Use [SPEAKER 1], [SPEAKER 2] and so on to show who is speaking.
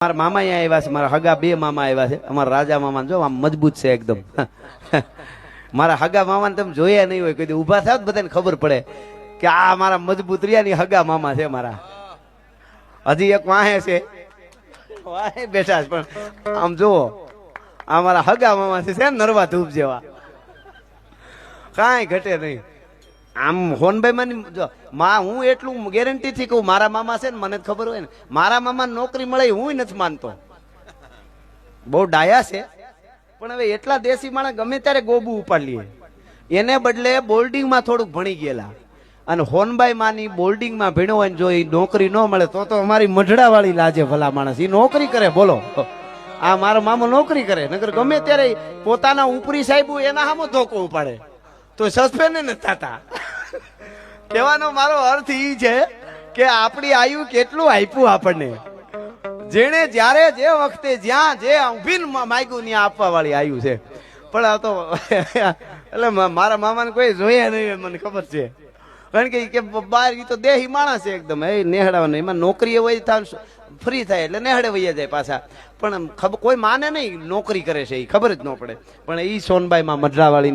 [SPEAKER 1] મારા મામા અહીંયા આવ્યા છે, મારા હગા બે મામા આવ્યા છે. અમારા રાજા મામા જો આમ મજબૂત છે એકદમ. મારા હગા મામાને તમે જોયા નહીં હોય, કોઈ ઉભા થાવ બધાને ખબર પડે કે આ મારા મજબૂત રિયાની હગા મામા છે મારા. હજી એક વાહે છે, વાહે બેઠા છે, પણ આમ જુઓ આ મારા હગા મામા છે નરવા ધૂપ જેવા, કાંઈ ઘટે નહીં. આમ હોનભાઈ માની જો માં હું એટલું ગેરંટી થી કહું, મારા મામા છે ને મને ખબર હોય ને, મારા મામા નોકરી મળે હું નથી માનતો. બહુ ડાયા છે પણ હવે એટલા દેશી માણસ ગમે ત્યારે ગોબું ઉપાડ લઈએ. એને બદલે બોર્ડિંગમાં થોડુંક ભણી ગયેલા, અને હોનભાઈ માની બોર્ડિંગમાં ભણ્યો હોય જો એ નોકરી ન મળે તો અમારી મઢડા વાળી લાજે ભલા માણસ. એ નોકરી કરે બોલો, આ મારો મામો નોકરી કરે, નકર ગમે ત્યારે પોતાના ઉપરી સાહેબ એના સામો ધોકો ઉપાડે તો સસ્પેન્ડ નથી થતા. કહેવાનો મારો અર્થ એ છે કે આપણી આયુ કેટલું આપ્યું આપણને, જેને જ્યારે જે વખતે જ્યાં જે ઉભીને માગ્યું ત્યાં આપવા વાળી આયુ છે. પણ આ તો એટલે મારા મામાને કોઈ જોયા નહીં, મને ખબર છે. કારણ કે બહાર તો દેહી માણસ છે એકદમ, એ નેહડાવાનું એમાં નોકરી હોય થાય ફ્રી થાય એટલે નેહડે વૈયા જાય પાછા. પણ ખબર કોઈ માને નહીં નોકરી કરે છે, એ ખબર જ ન પડે. પણ એ સોનબાઈ માં મઢડા વાળી